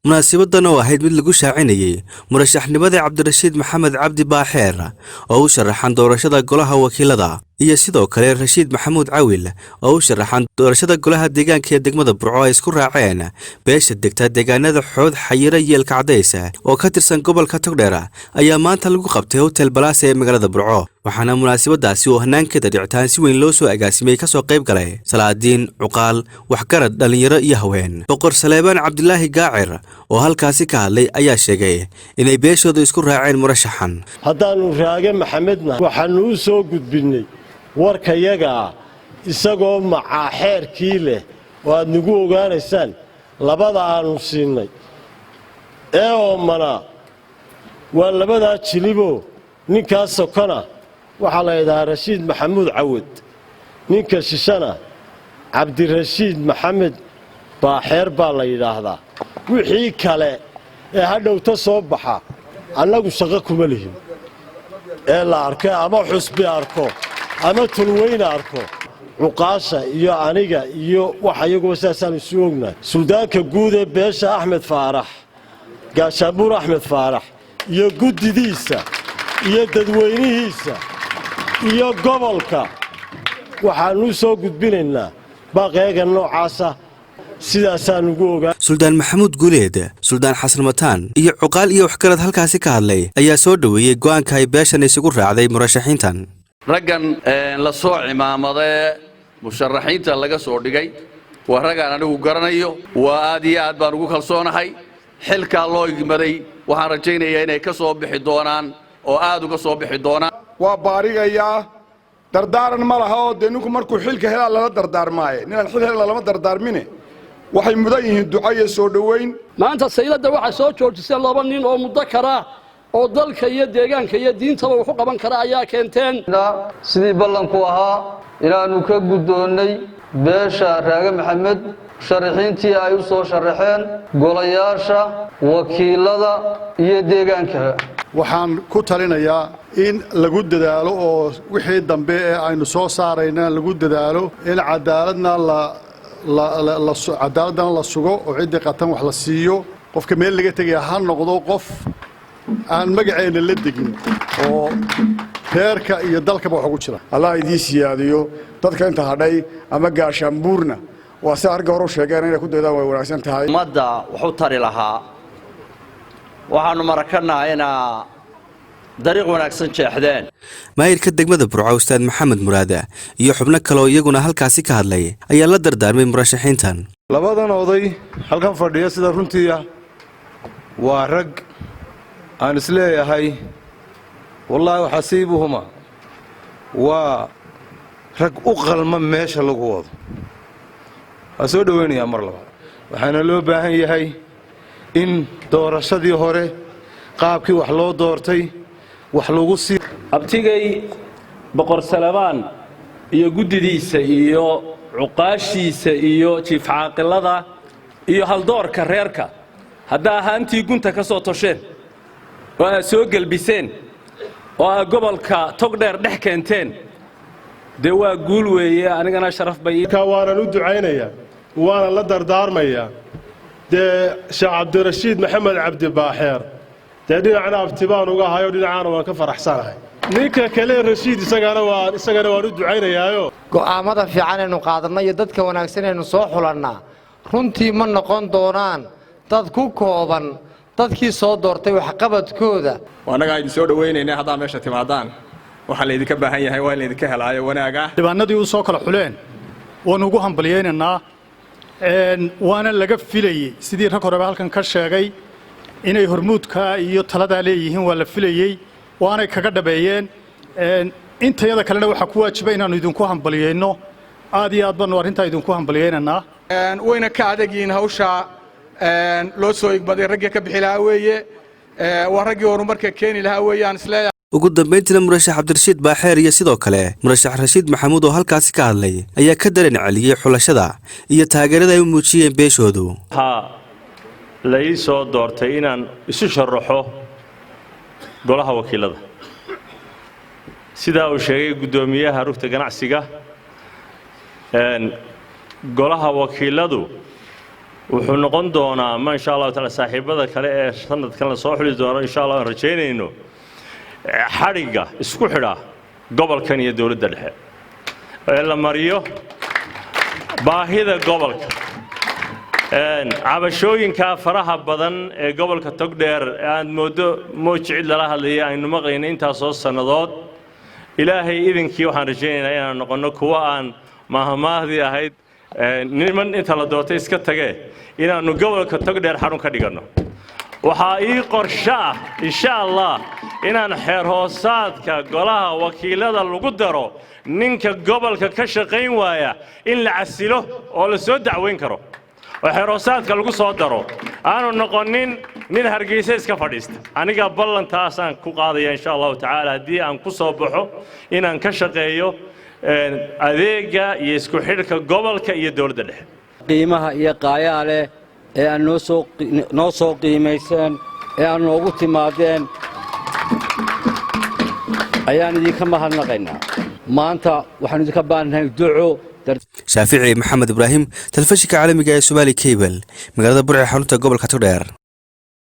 munaasabaddan oo ahayd mid lagu shaacinayay murashaxnimada Cabdirashiid Maxamed Cabdi Baaxeer oo u sharaxan doorashada golaha wakiilada iyo sidoo kale Rashiid Maxamuud Cawil oo u sharaxan doorashada golaha deegaanka ee degmada Burco ay isku raaceen beesha degta deegaanada Xood Xayira Yeelka Cadays oo ka tirsan gobolka Togdheer ayaa maanta lagu qabtay Hotel Palace ee magaalada Burco waxaana munaasabadaasi oo hanaankeeda dhicitaan si weyn loo soo agaasimay ka soo qayb galay Salaadiin Cuqaal waxgarad dhalinyaro iyo haween Boqor Saleebaan Cabdilaahi Gaacir oo halkaasi ka hadlay ayaa sheegay inay beeshooda isku raaceen murashaxan haddaanu raage maxamedna waxaanu u soo gudbinay warkayaga isagoo macaa xeerkii leh oo aad nagu ogaanaysaan labada aanu siinay ee oomana waa labadaa jilibo ninkaas sokona waxaa la yidhahaa Rashiid Maxamuud Cawad ninka shishana Cabdirashiid Maxamed Baaxeer baa la yidhaahdaa wixii kale ee hadhowta soo baxa annagu shaqo kuma lihin ee la arkay ama xusbi arko ama tulweyne arko cuqaasha iyo aniga iyo waxa iyagu saasaan isu ognahay suldaanka guud ee beesha Axmed Faarax gaashaanbuur Axmed Faarax iyo guddidiisa iyo dadweynihiisa iyo gobolka waxaanu soo gudbinaynaa baaqeega noocaasa sidaasaan ugu ogaa Suldaan Maxamuud Guuleed Suldaan Xasan Mataan iyo cuqaal iyo waxgarad halkaasi ka hadlay ayaa soo dhaweeyay go'aanka ay beeshan isugu raacday murashaxiintan raggan la soo cimaamaday musharaxiinta laga soo dhigay waa ragaan anigu garanayo waa aad iyo aad baan ugu kalsoonahay xilka loo igmaday waxaan rajaynayaa inay ka soo bixi doonaan oo aad uga soo bixi doonaan waa baarigaya dardaaran ma laha oo ninku markuu xilka helaa lala dardaarmaaye ninaan xil helaa lama dardaarmine waxay mudan yihiin duco iyo soo dhaweyn maanta sayladda waxa soo joojisay laba nin oo muddo kara oo dalka iyo deegaanka iyo diintaba wax u qaban kara ayaa keenteen sidii ballanku ahaa inaanu ka guddoonnay beesha raage maxamed sharaxiintii ay u soo sharaxeen golayaasha wakiilada iyo deegaanka waxaan ku talinayaa in lagu dadaalo oo wixii dambe ee aynu soo saarayna lagu dadaalo in cadaaladna cadaaladana la sugo oo ciddii qatan wax la siiyo qofka meel laga tegaya ha noqdo qof aan magaceena la degin oo reerka iyo dalkaba wax ugu jira allah idii siyaadiyo dadka inta hadhay ama gaashaanbuurna waa si arga hore u sheegeen inay ku daydaan way wanaagsan tahay ummadda wuxuu tari lahaa waxaanu marakanahay inaa dariiq wanaagsan jeexdeen maayirka degmada Burco Ustaad Maxamed Muraada iyo xubno kale oo iyaguna halkaasi ka hadlay ayaa la dardaarmay murashaxiintan labadan oday halkan fadhiya sida runtii waa rag aan isleeyahay wallahi xasiibuhuma waa rag u qalma meesha lagu wado waa soo dhaweynaya mar labaad waxaana loo baahan yahay in doorashadii hore qaabkii wax loo doortay wax lagu sii abtigay Boqor Saleebaan iyo guddidiisa iyo cuqaashiisa iyo jiif caaqilada iyo haldoorka reerka hadda ahaantii gunta ka soo tosheen oo ay soo galbiseen oo ay gobolka Togdheer dhex keenteen de waa guul weeye anigana sharaf bay ka waanan u ducaynayaa waana la dardaarmayaa de Sheekh Cabdirashiid Maxamed Cabdi Baaxeer de dhinacna abtibaan uga hayo dhinacana waan ka faraxsanahay ninka kale Rashiid isagana waan u ducaynayaayo go'aamada fiican ee qaadana iyo dadka wanaagsan ee soo xulanna runtii ma noqon doonaan dad ku kooban dadkii soo doortay wax qabadkooda wanaga ay soo dhaweynayna hadaa meesha timaadaan waxa la idinka baahan yahay waa in la idinka helaayo wanaaga dibaanadii u soo kala xuleen oo ugu hambalyeynaa waana laga filayay sidii rag hore halkan ka sheegay inay hormuudka iyo talada leeyihiin waa la filayay waana kaga dhabeeyeen intayada kalena waxa ku waajibay inaanu idinku hambalyeeyno aad iyo aad baan arinta idinku hambalyeynaa wayna ka adeegin hawsha loo soo igbaday ragga ka bixi lahaa weeye waa raggii horumarka keeni lahaa weeyaan isleeyahay ugu dambeyntii murashax Cabdirashiid Baaxeer iyo sidoo kale murashax Rashiid Maxamuud oo halkaasi ka hadlay ayaa ka daran celiyay xulashada iyo taageerada ay u muujiyeen beeshoodu la ii soo doortay inaan isu sharaxo golaha wakiilada sida uu sheegay gudoomiyaha rugta ganacsiga golaha wakiiladu wuxuu noqon doonaa ma insha Allah taala saaxiibada kale ee sanadkan la soo xuli doono insha Allah aan rajeynayno xariga isku xidha gobolkan iyo dawladda dhexe ee la mariyo baahida gobolka cabashooyinka faraha badan ee gobolka Togdheer aan moodo moojicid lala hadlayay aynu maqlaynay intaas oo sanadood ilaahay idinkii waxaan rajaynaynaa inaan noqono kuwa aan mahmaahdi ahayd niman inta la doortay iska tagee inaanu gobolka Togdheer xarun ka dhigano waxaa ii qorshe ah insha Allah inaan xeer hoosaadka golaha wakiilada lagu daro ninka gobolka ka shaqayn waaya in la casilo oo la soo dacweyn karo oo xeer hoosaadka lagu soo daro aanu noqonin nin Hargeysa iska fadhiista aniga ballantaas aan ku qaadaya insha Allah taala hadii aan ku soo baxo inaan ka shaqeeyo adeega iyo isku xidhka gobolka iyo dawladda dhexe qiimaha iyo qaayaale ee aan noo soo qiimaysan ee aan noogu timaadeen ayaan idinka mahadnaqaynaa maanta waxaan idinka baahanahay duco Shaafici Maxamed Ibraahim telefishinka caalamiga ee Somali Cable magaalada Burco xarunta gobolka Togdheer